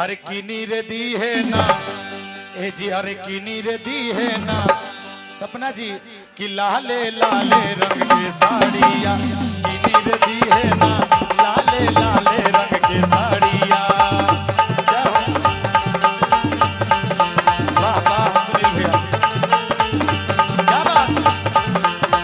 हर किनी रे दी है ना ए जी हर किनी रे दी है ना सपना जी कि लाले लाले रंग की साड़िया किनी रे दी है ना लाले लाले रंग की साड़िया वाह वाह सुनील भैया क्या बात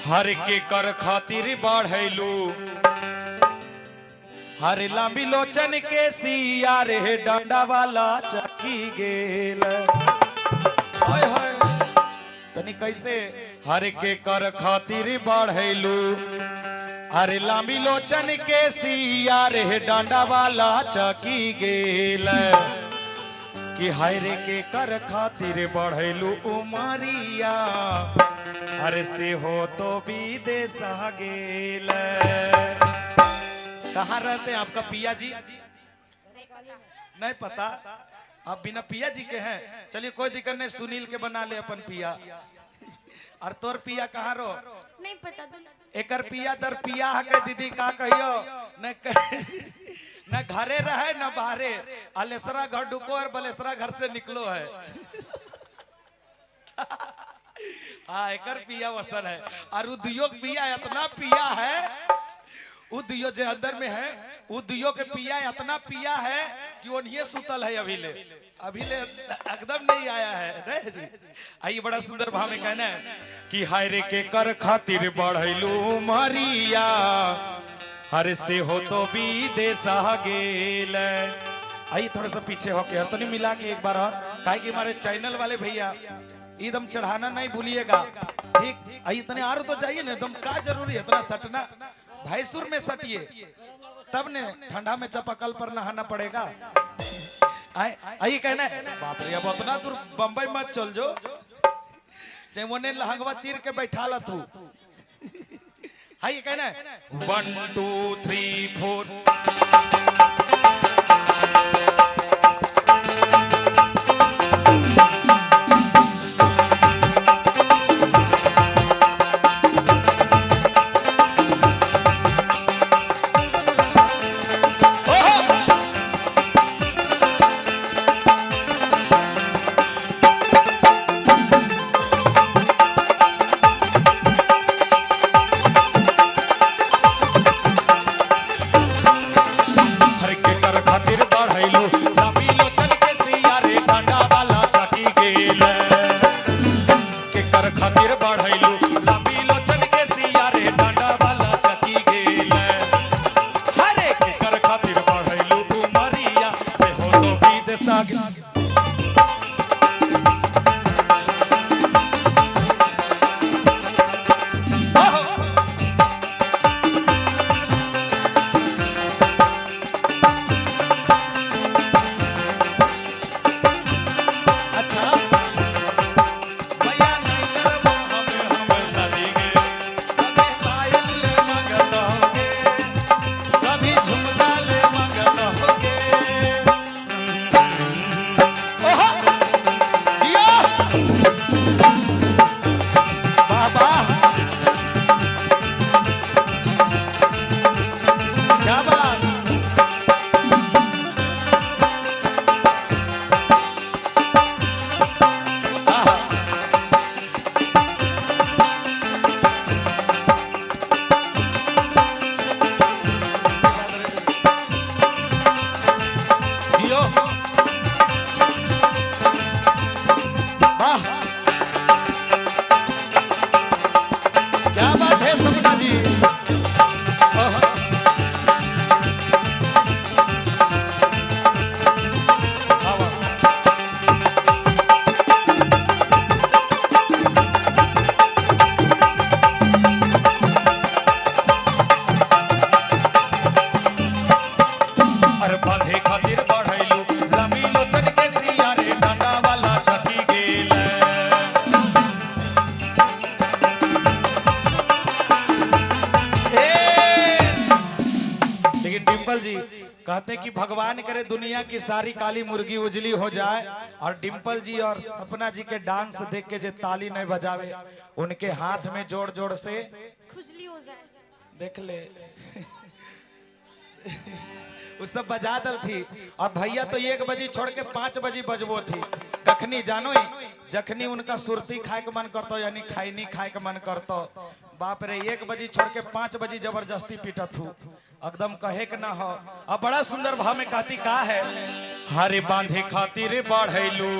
हर के कर खातिर बढ़ैलू हर लंबी लोचन के सिया रे डंडा वाला चकी गेल हाय हाय तनी कैसे हर के कर खातिर बढ़ैलू हर लंबी लोचन के सिया रे डंडा वाला चकी गेल कि हरे के कर खातिर बढ़ैलू उमरिया हर से हो तो विदेश गेल कहाँ रहते हैं आपका पिया जी नहीं पता आप बिना पिया जी के हैं चलिए कोई दिक्कत नहीं सुनील के बना ले अपन पिया और तोर पिया कहाँ रो नहीं पता एकर पिया दर पिया के दीदी का कहियो न घरे रहे न बाहरे अलेसरा घर ढुको और बलेसरा घर से निकलो है हाँ एकर पिया वसन है और उद्योग पिया इतना पिया है उद्योग जो अंदर में है उद्योग के पिया इतना पिया है कि वो नहीं सुतल है अभी ले एकदम नहीं आया है नहीं जी आइए बड़ा सुंदर भाव में कहना है कि हायरे के कर खातिर बढ़ैलू मरिया हर से हो तो विदेश गेल आइए थोड़ा सा पीछे होके तो नहीं मिला के एक बार और काहे कि हमारे चैनल वाले भैया एकदम चढ़ाना नहीं भूलिएगा ठीक आइए इतने आर तो जाइए ना एकदम का जरूरी है इतना सटना भैंसुर में सटिए तब ने ठंडा में चापाकल पर नहाना पड़ेगा आइए कहना है बाप रे अब उतना दूर बम्बई मत चल जो चाहे वो ने लहंगवा तीर के बैठा ला तू आइए कहना है 1 2 3 4 हर डिम्पल जी कहते हैं कि भगवान करे दुनिया की सारी काली मुर्गी उजली हो जाए और डिम्पल जी और सपना जी के डांस देख के जो ताली नहीं बजावे उनके हाथ में जोड़ जोड़ से खुजली हो जाए। देख ले वो सब बजा दल थी और भैया तो 1 बजे छोड़ के 5 बजे बजबो थी कखनी जानो ही जखनी उनका सुरती खाए के मन करतो यानी खैनी खाए के मन करतो बाप रे 1 बजे छोड़ के 5 बजे जबरदस्ती पीटत हूँ एकदम कहे के ना हो। अब बड़ा सुंदर भाव में कहती का है हरे बांधे खातिर बढ़ैलू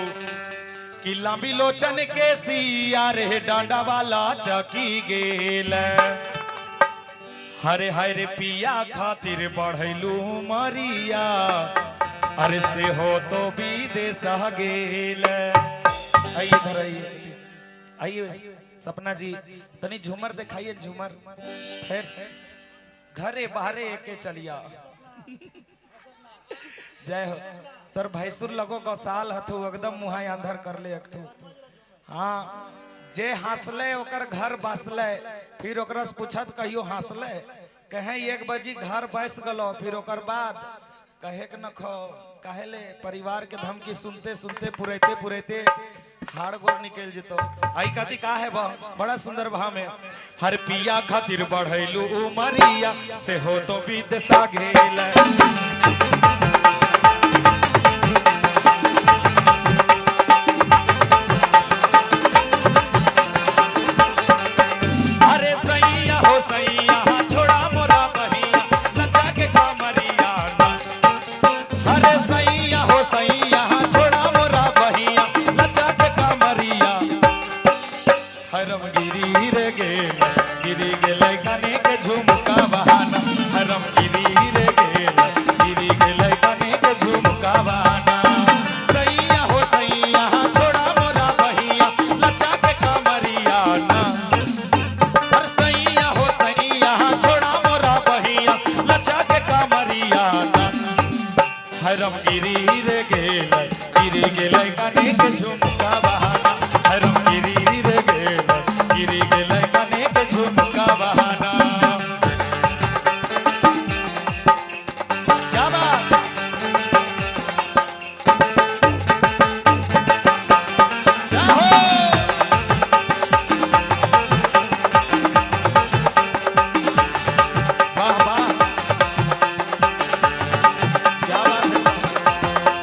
कि लंबी लोचन के सिया रे डांडा वाला चकी गेल हरे हरे पिया खातिर बढ़ैलू मरिया अरे से हो तो विदेश गेल। आइए इधर आइए सपना जी तनी झूमर दिखाइए झूमर फिर घरे बाहरे एके चलिया जय हो तोर भैंसुर लगो गौसाल हथु एकदम मुहा अंधर कर ले अखथु हाँ जे हंसले ओकर घर बसले फिर ओकरा से पूछत कहियो हंसले कहे 1 बजे घर बस गलो फिर ओकर बाद कहे के न खो कहेले परिवार के धमकी सुनते सुनते पुरैते पुरैते हाड़ गोड़ निकल जतो। आई कति का है बड़ा सुंदर भाव में हर पिया खातिर बढ़ैलू उमरिया से हो तो विदेशा गेल हरम गिरी रे गेल कने के झुमका बहाना हरम गिरी रे गेल कने के झुमका बहाना क्या बात क्या हो वाह वाह क्या बात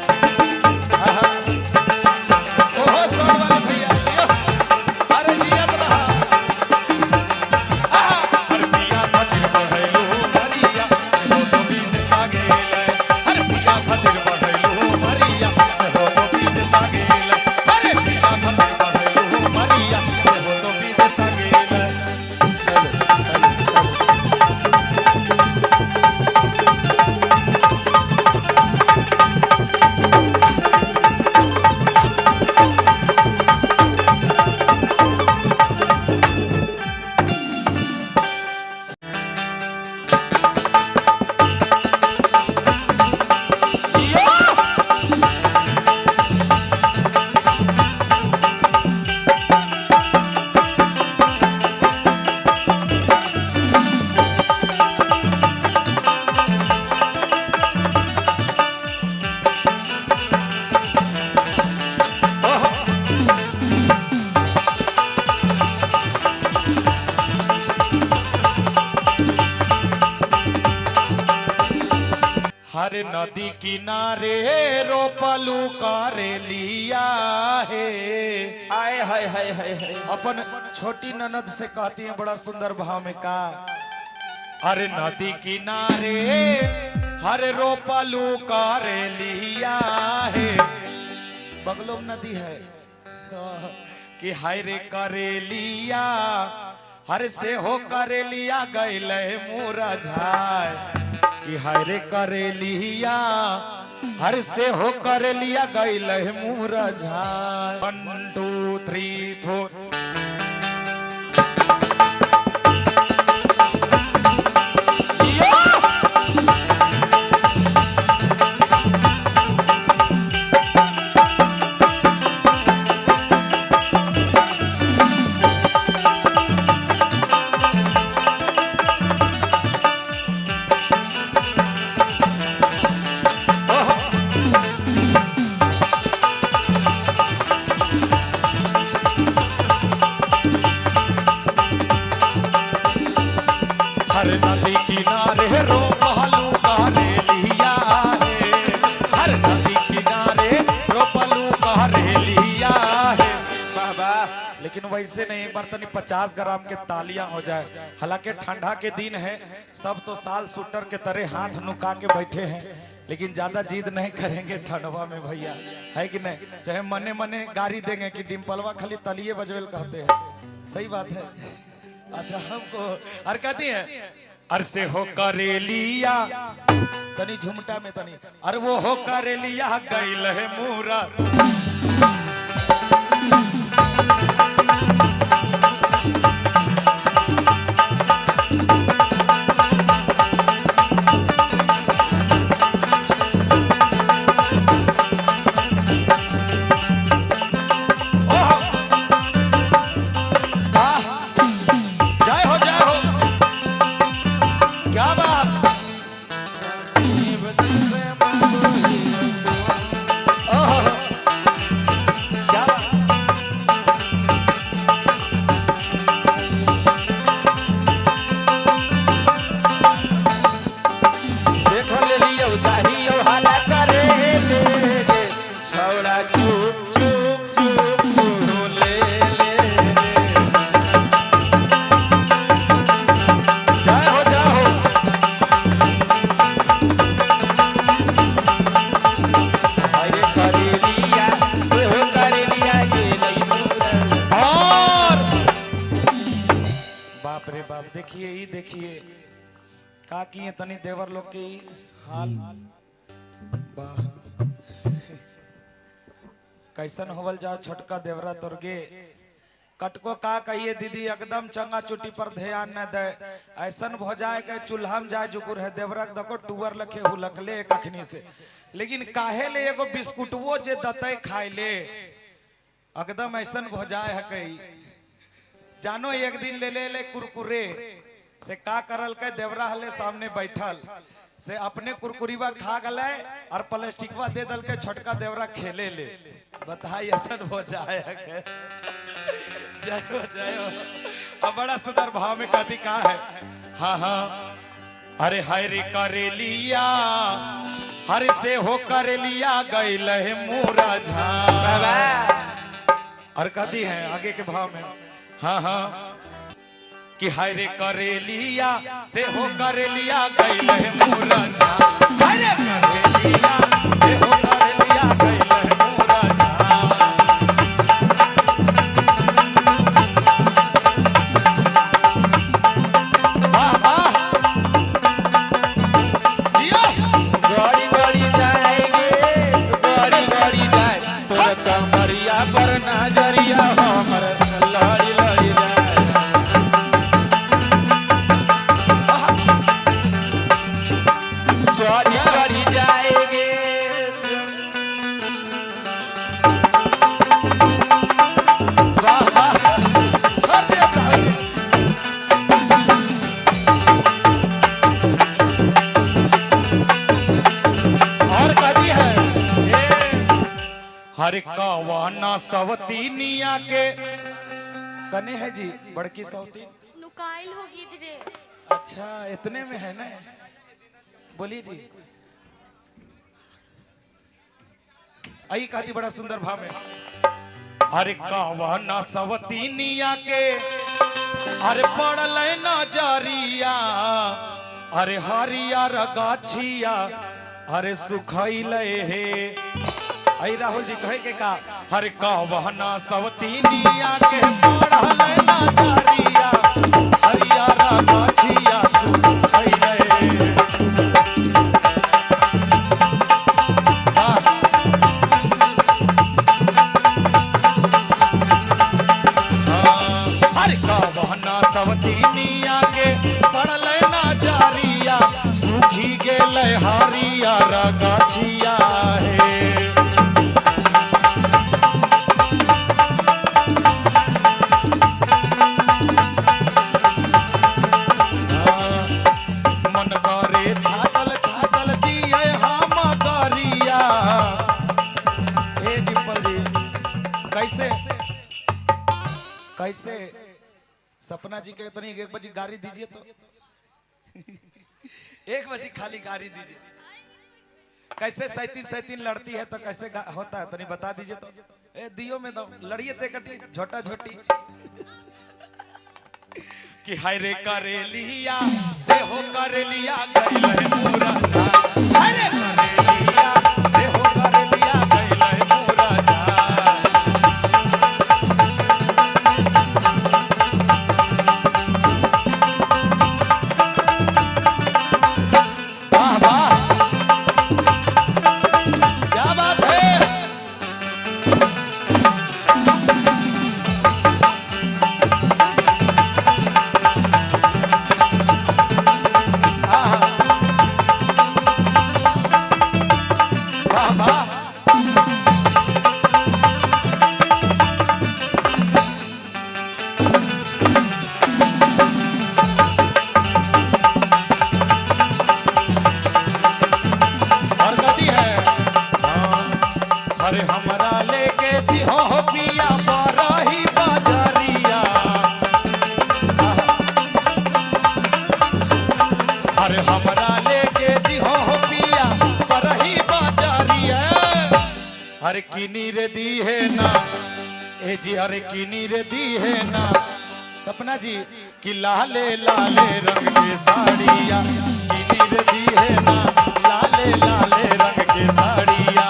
हर नदी किनारे रोपलू करे लिया है आए हाय हाय हाय अपन छोटी ननद से कहती है बड़ा सुंदर भाव में का अरे नदी किनारे हर रोपलू करे लिया है बगलो में नदी है कि हाय रे करे लिया हर से हो करे लिया गैले मोरा झाय कि हरे करे लिया हर से हो कर लिया गैल मुरा झाय 1 2 3 4 Thank you. हर नदी किनारे रोपलू करेलिया है, हर नदी किनारे रोपलू करेलिया है। बाबा लेकिन वैसे नहीं, एक बार तनी 50 ग्राम के तालियां हो जाए। हालांकि ठंडा के दिन है, सब तो साल शूटर के तरह हाथ नुका के बैठे हैं, लेकिन ज्यादा जिद नहीं करेंगे ठंडवा में भैया, है कि नहीं? चाहे मने मने गाड़ी देंगे कि डिम्पलवा खाली तलिए बजवेल कहते हैं, सही बात है। अच्छा हमको और कहती है अर से हो करेलिया तनी झुमटा में तनी, अरे वो हो करेलिया गइल है मूरा। देखिए ही देखिए का किए तनी देवर लोग के हाल कैसन होवल जाओ छोटका देवरा तोरगे कटको का कहिए दीदी एकदम चंगा चुटी पर ध्यान न दे, ऐसन हो जाए के चूल्हा में जाए जुकुर है देवरा देखो टूअर लखे हुलकले एक अखनी से, लेकिन काहे ले एगो बिस्कुटवो जे दते खाए ले एकदम ऐसन हो जाए है कई जानो। एक दिन ले कुरकुरे से का करल के देवरा हले सामने बैठल से अपने कुरकुरीवा खा गले और प्लास्टिकवा दे दल के छोटका देवरा खेले ले, बताई ऐसन हो जाए के जय हो जय हो। अब बड़ा सुंदर भाव में कहती का है, हाँ हाँ अरे हाय रे करेलिया हर से हो करेलिया गइल है मूरा झा। और कहती है आगे के भाव में, हाँ हाँ कि हाय रे करेलिया से हो करेलिया गइल है मूरा झा, हाय रे करेलिया से हो करेलिया गइल है मूरा झा। वाह वाह जियो गड़ी गड़ी जाएंगे गड़ी गड़ी जाए तोर कमरिया पर नजरिया हमर लड़ी लड़ी जाए। गड़ी गड़ी जाएंगे वाह वाह और कहती है हर कवाना सवतीनिया के कने है जी बड़की सवती नुकाइल होगी रे। अच्छा इतने में है ना, बोलिए जी। आई कहती बड़ा सुंदर भाव में, अरे कवाना सवतीनिया के अरे पड़ल नजरिया अरे हरियर गाछिया अरे सुखैल हे। आई राहुल जी कहे के का हर कवाना सवतीनिया के पड़ल नजरिया हरियर गाछिया सुखैल हे। सवतीनिया के पड़ल नजरिया सूखी गेल हरियर गाछिया हे। मन करे छातल छातल दिए हम गरिया। ए डिम्पल जी कैसे कैसे सपना जी के तनी एक बजे गाड़ी दीजिए तो एक बजे खाली गाड़ी दीजिए। कैसे 37 लड़ती है तो कैसे होता है तनी बता दीजिए तो। ए दियो में दो लड़िए ते कटी झोटा झोटी कि हाय रे करे लिया से हो कर लिया गइल है पूरा जान। हाय रे करे लिया से हो कर लिया गइल है पूरा जान। वाह वाह क्या बात है। अरे हमरा लेके दिहो पिया बरही बाजारिया। अरे हमरा लेके दिहो पिया बरही बाजारिया। अरे किनी रे दी है ना ए जी अरे किनी रे दी है ना सपना जी कि लाले लाले रंग के साड़िया। किनी रे दी है ना लाले लाले रंग के साड़िया।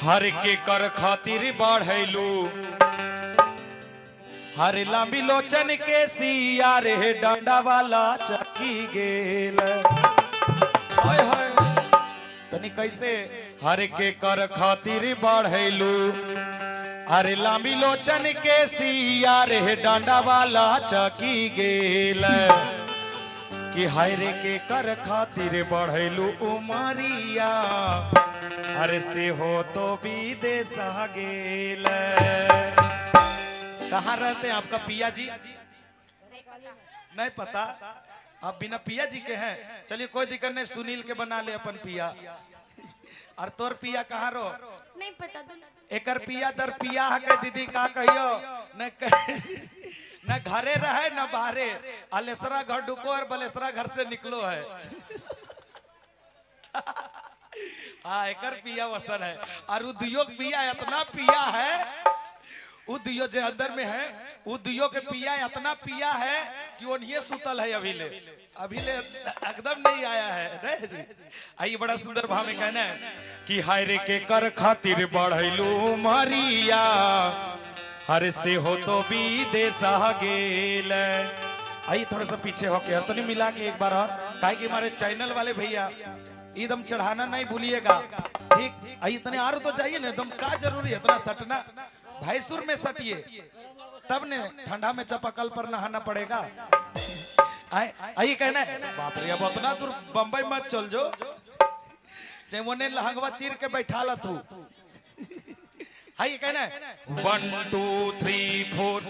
हर के कर खातिर बढ़ैलू हर लंबी लोचन के सिया रे डंडा वाला चकी गेल। हाय हाय तनी कैसे हर के कर खातिर बढ़ैलू अरे लंबी लोचन के सिया रे डंडा वाला चकी गेल। कि हाय रे के कर खातिर बढ़ैलू उमरिया अरे से हो तो विदेश गेल। कहाँ रहते हैं आपका पिया जी? नहीं पता आप बिना पिया जी के हैं। चलिए कोई दिक्कत नहीं सुनील के बना ले अपन पिया। और तोर पिया कहाँ रो? नहीं पता तो एकर पिया दर पिया के दीदी का कहियो न घरे रहे न बाहरे अलेसरा घर ढुको और बलेसरा घर से निकलो है। हाँ एकर पिया वसन है और उद्योग पिया इतना पिया है उद्योग जो अंदर में है उद्योग के पिया इतना पिया है कि वो नहीं सुतल है अभी ले एकदम नहीं आया है नहीं जी। आइए बड़ा सुंदर भाव में कहना है कि हाय रे के कर खातिर बढ़ैलू मरिया हर से हो तो विदेश गेल। आइए थोड़ा सा पीछे होके तो नहीं मिला के एक बार और काहे कि हमारे चैनल वाले भैया एकदम चढ़ाना नहीं भूलिएगा ठीक। आइए इतने आरो तो चाहिए ना एकदम का जरूरी है इतना सटना भैंसुर में सटिए, तब ने ठंडा में चापाकल पर नहाना पड़ेगा। आई कहना है बाप रे, अब उतना दूर बम्बई मत चल जो, चाहे वो ने लहंगवा तीर के बैठा ला तू। आई कहना है 1 2 3 4।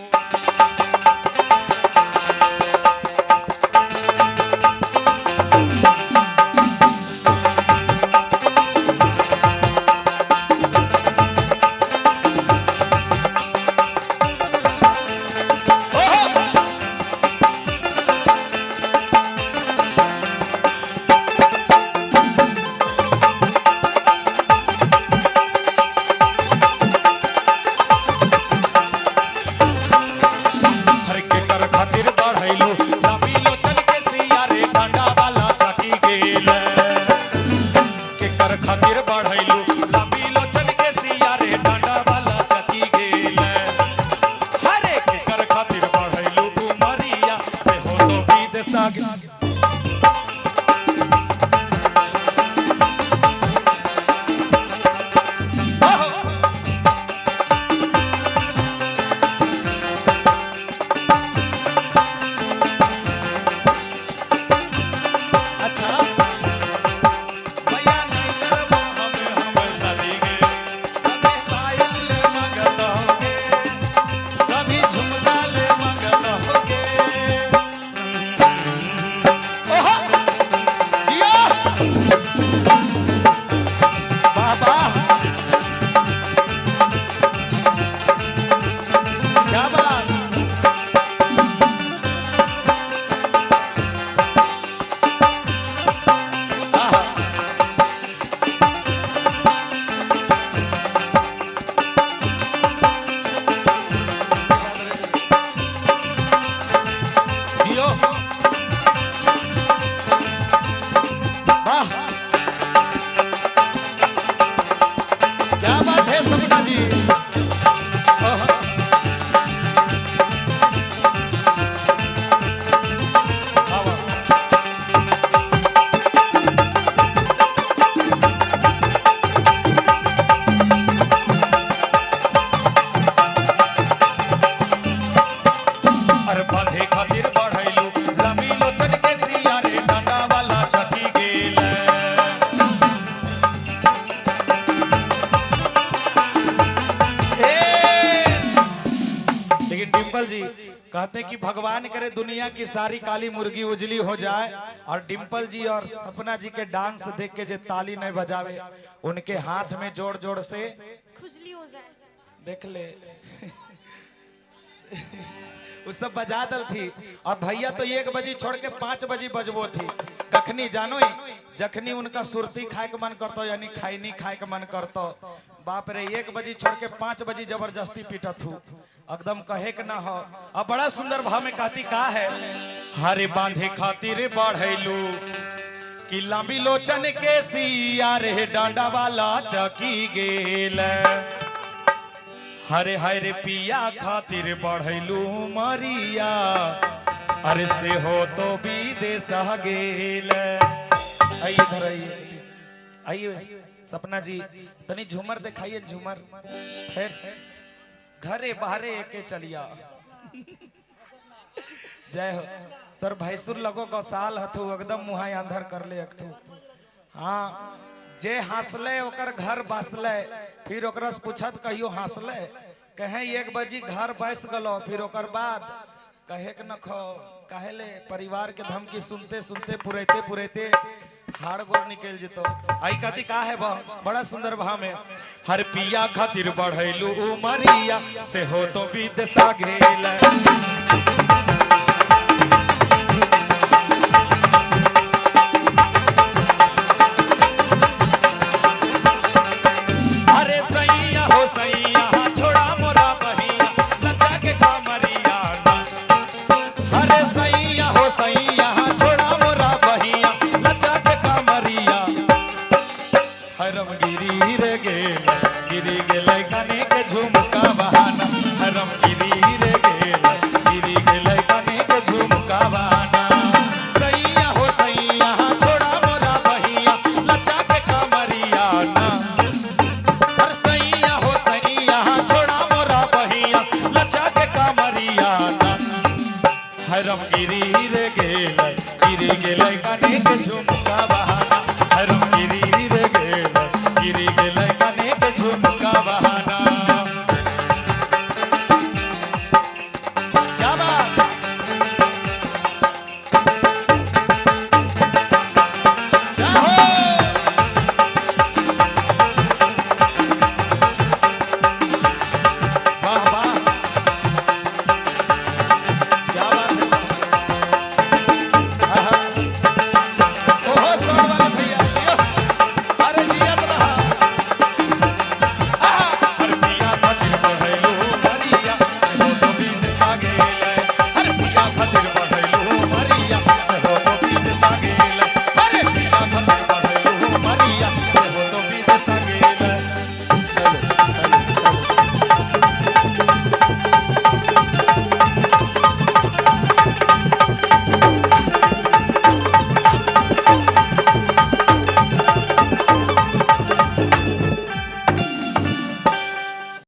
कहते हैं कि भगवान करे दुनिया की सारी काली मुर्गी उजली हो जाए और डिम्पल जी और सपना जी के डांस देख के जे ताली नहीं बजावे, उनके हाथ में जोड़ जोड़ से खुजली हो जाए। देख ले उस सब बजा दल थी। और भैया तो 1 बजे छोड़ के 5 बजे बजबो थी। कखनी जानो ही जखनी उनका सुरती खाए के मन करतो, यानी खैनी खाए के मन करतो, बाप रे 1 बजे छोड़ के 5 बजे जबरदस्ती पीटत हूँ, एकदम कहे के ना हो। अब बड़ा सुंदर भाव में कहती का है, हरे बांधे खातिर बढ़ैलू कि लंबी लोचन के सिया रे डांडा वाला चकी गेल, हरे हरे पिया खातिर बढ़ैलू मरिया, अरे से हो तो विदेश गेल। आइए इधर आइए, आइए सपना जी तनी झूमर दिखाइए, झूमर फिर घरे बाहरे एके चलिया। जय हो। तोर भैंसुर लगो गौसाल हथु, एकदम मुहा अंधर कर ले अखथु। हाँ जे हंसले ओकर घर बसले, फिर ओकरा से पूछत कहियो हंसले, कहे 1 बजे घर बस गलो, फिर ओकर बाद कहे के न खो, कहेले परिवार के धमकी सुनते सुनते पुरेते पुरेते हाड़ गोड़ निकल जितो। आई कति का है बड़ा सुंदर भाव में, हर पिया खातिर बढ़ैलू उमरिया, से हो तो विदेशा गेल, अरे सैया हो सैया छोड़ा मोरा बहिया, लचा के कमरिया, अरे सैया हो सैया छोड़ा मोरा बहिया, लचा के कमरिया, हरम गिरी रे गेल, गिरी गेल कने के झुमका बहाना, हरम गिरी रे